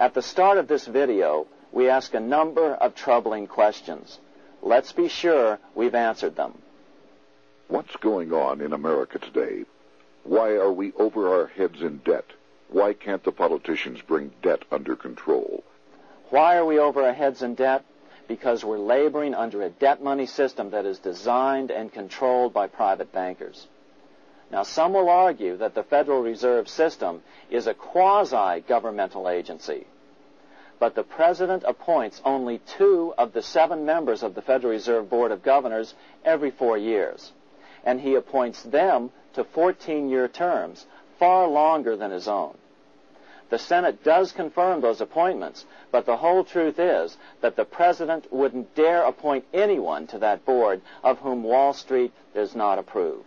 At the start of this video, we ask a number of troubling questions. Let's be sure we've answered them. What's going on in America today? Why are we over our heads in debt? Why can't the politicians bring debt under control? Why are we over our heads in debt? Because we're laboring under a debt money system that is designed and controlled by private bankers. Now, some will argue that the Federal Reserve System is a quasi-governmental agency. But the President appoints only 2 of the 7 members of the Federal Reserve Board of Governors every 4 years. And he appoints them to 14-year terms, far longer than his own. The Senate does confirm those appointments, but the whole truth is that the President wouldn't dare appoint anyone to that board of whom Wall Street does not approve.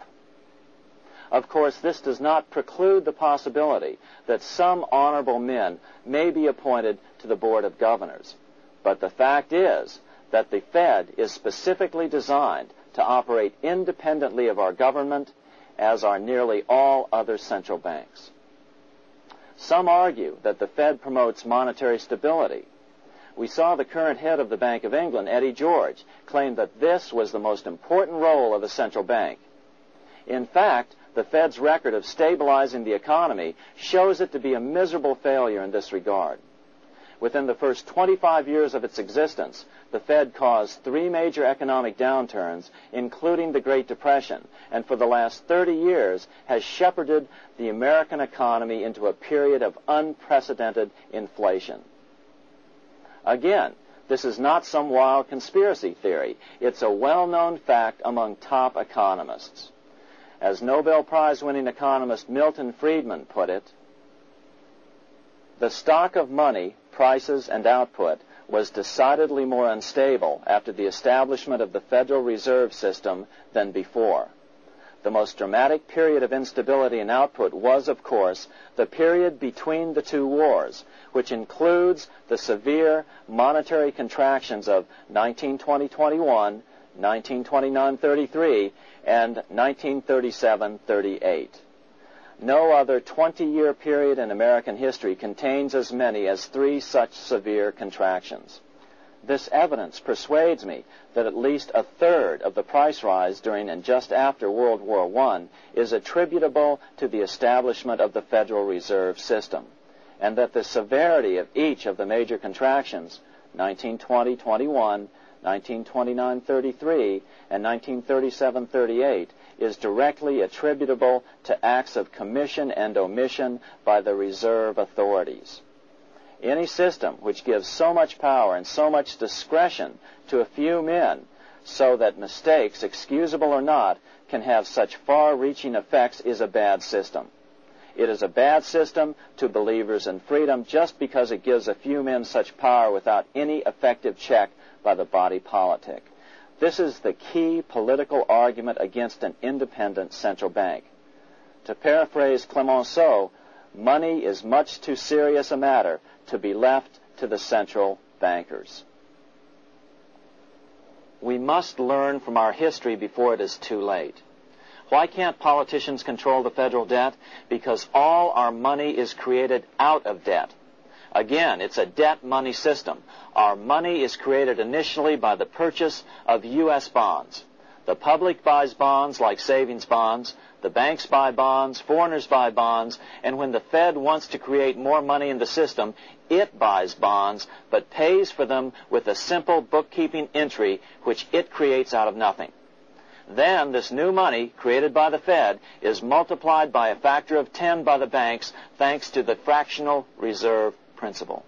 Of course, this does not preclude the possibility that some honorable men may be appointed to the Board of Governors. But the fact is that the Fed is specifically designed to operate independently of our government, as are nearly all other central banks. Some argue that the Fed promotes monetary stability. We saw the current head of the Bank of England, Eddie George, claim that this was the most important role of a central bank. In fact, the Fed's record of stabilizing the economy shows it to be a miserable failure in this regard. Within the first 25 years of its existence, the Fed caused 3 major economic downturns, including the Great Depression, and for the last 30 years has shepherded the American economy into a period of unprecedented inflation. Again, this is not some wild conspiracy theory. It's a well-known fact among top economists. As Nobel Prize-winning economist Milton Friedman put it, the stock of money, prices, and output was decidedly more unstable after the establishment of the Federal Reserve System than before. The most dramatic period of instability in output was, of course, the period between the 2 wars, which includes the severe monetary contractions of 1920-21, 1929-33, and 1937-38. No other 20-year period in American history contains as many as 3 such severe contractions. This evidence persuades me that at least a third of the price rise during and just after World War I is attributable to the establishment of the Federal Reserve System, and that the severity of each of the major contractions, 1920-21, 1929-33, and 1937-38, is directly attributable to acts of commission and omission by the reserve authorities. Any system which gives so much power and so much discretion to a few men so that mistakes, excusable or not, can have such far-reaching effects is a bad system. It is a bad system to believers in freedom just because it gives a few men such power without any effective check by the body politic. This is the key political argument against an independent central bank. To paraphrase Clemenceau, money is much too serious a matter to be left to the central bankers. We must learn from our history before it is too late. Why can't politicians control the federal debt? Because all our money is created out of debt. Again, it's a debt money system. Our money is created initially by the purchase of U.S. bonds. The public buys bonds like savings bonds. The banks buy bonds, foreigners buy bonds, and when the Fed wants to create more money in the system, it buys bonds, but pays for them with a simple bookkeeping entry which it creates out of nothing. Then this new money, created by the Fed, is multiplied by a factor of 10 by the banks thanks to the fractional reserve principle.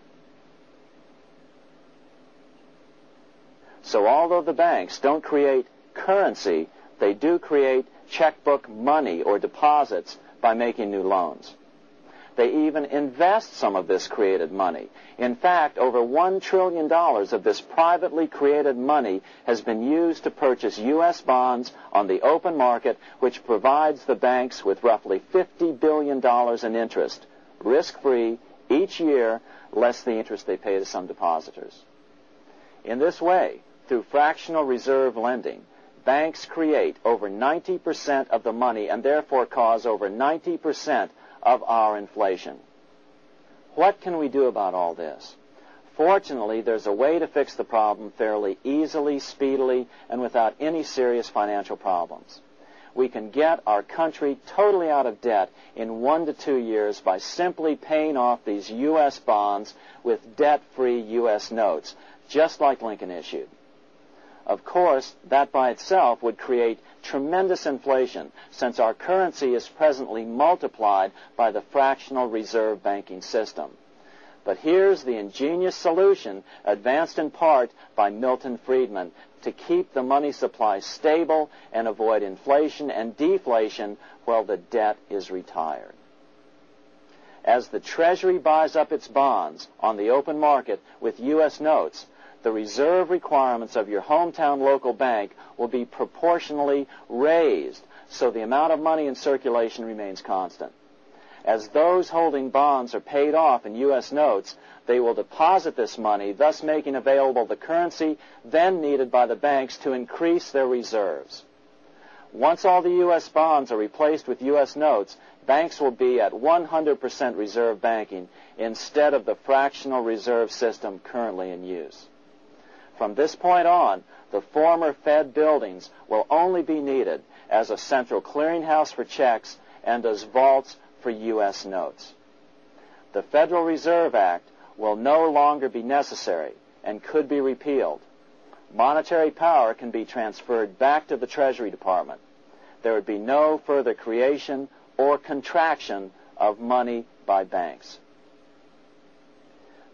So although the banks don't create currency, they do create checkbook money or deposits by making new loans. They even invest some of this created money. In fact, over $1 trillion of this privately created money has been used to purchase U.S. bonds on the open market, which provides the banks with roughly $50 billion in interest, risk-free, each year, less the interest they pay to some depositors. In this way, through fractional reserve lending, banks create over 90% of the money and therefore cause over 90% of our inflation. What can we do about all this? Fortunately, there's a way to fix the problem fairly easily, speedily, and without any serious financial problems. We can get our country totally out of debt in 1 to 2 years by simply paying off these U.S. bonds with debt-free U.S. notes, just like Lincoln issued. Of course, that by itself would create tremendous inflation, since our currency is presently multiplied by the fractional reserve banking system. But here's the ingenious solution, advanced in part by Milton Friedman, to keep the money supply stable and avoid inflation and deflation while the debt is retired. As the Treasury buys up its bonds on the open market with U.S. notes, the reserve requirements of your hometown local bank will be proportionally raised, so the amount of money in circulation remains constant. As those holding bonds are paid off in U.S. notes, they will deposit this money, thus making available the currency then needed by the banks to increase their reserves. Once all the U.S. bonds are replaced with U.S. notes, banks will be at 100% reserve banking instead of the fractional reserve system currently in use. From this point on, the former Fed buildings will only be needed as a central clearinghouse for checks and as vaults for U.S. notes. The Federal Reserve Act will no longer be necessary and could be repealed. Monetary power can be transferred back to the Treasury Department. There would be no further creation or contraction of money by banks.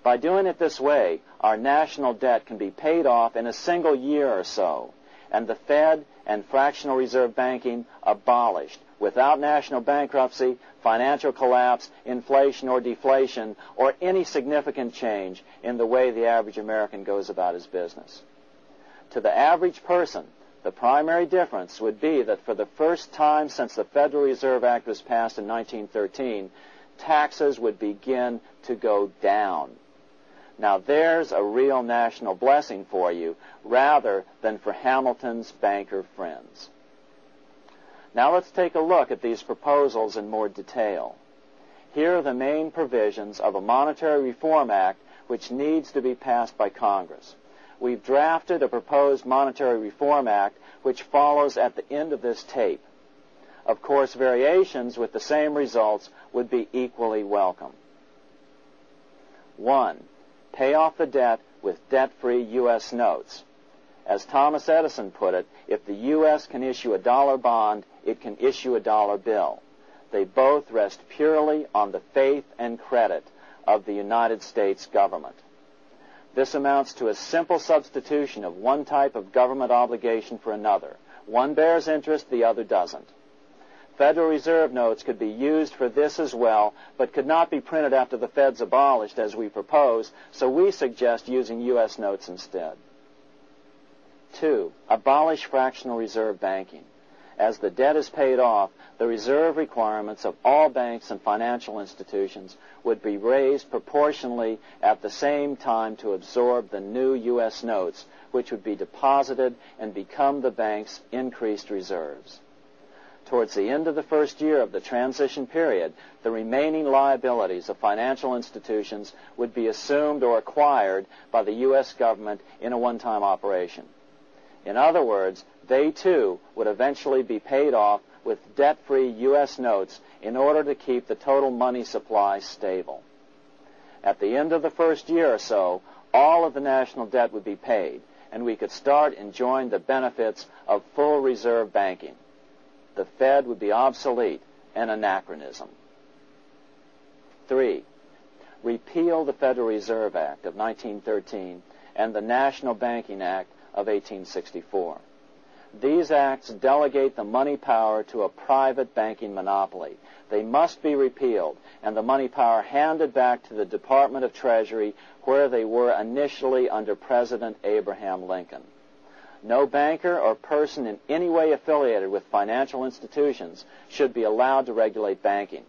By doing it this way, our national debt can be paid off in a single year or so, and the Fed and fractional reserve banking abolished, without national bankruptcy, financial collapse, inflation or deflation, or any significant change in the way the average American goes about his business. To the average person, the primary difference would be that for the first time since the Federal Reserve Act was passed in 1913, taxes would begin to go down. Now there's a real national blessing for you, rather than for Hamilton's banker friends. Now let's take a look at these proposals in more detail. Here are the main provisions of a Monetary Reform Act which needs to be passed by Congress. We've drafted a proposed Monetary Reform Act which follows at the end of this tape. Of course, variations with the same results would be equally welcome. 1. Pay off the debt with debt-free U.S. notes. As Thomas Edison put it, if the U.S. can issue a dollar bond, it can issue a dollar bill. They both rest purely on the faith and credit of the United States government. This amounts to a simple substitution of one type of government obligation for another. One bears interest, the other doesn't. Federal Reserve notes could be used for this as well, but could not be printed after the Fed's abolished as we propose, so we suggest using U.S. notes instead. 2. Abolish fractional reserve banking. As the debt is paid off, the reserve requirements of all banks and financial institutions would be raised proportionally at the same time to absorb the new U.S. notes, which would be deposited and become the bank's increased reserves. Towards the end of the first year of the transition period, the remaining liabilities of financial institutions would be assumed or acquired by the U.S. government in a one-time operation. In other words, they too would eventually be paid off with debt-free U.S. notes in order to keep the total money supply stable. At the end of the first year or so, all of the national debt would be paid, and we could start enjoying the benefits of full reserve banking. The Fed would be obsolete, an anachronism. 3. Repeal the Federal Reserve Act of 1913 and the National Banking Act of 1864. These acts delegate the money power to a private banking monopoly. They must be repealed, and the money power handed back to the Department of Treasury, where they were initially under President Abraham Lincoln. No banker or person in any way affiliated with financial institutions should be allowed to regulate banking.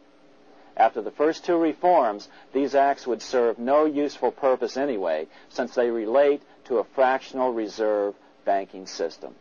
After the first two reforms, these acts would serve no useful purpose anyway, since they relate to a fractional reserve banking system.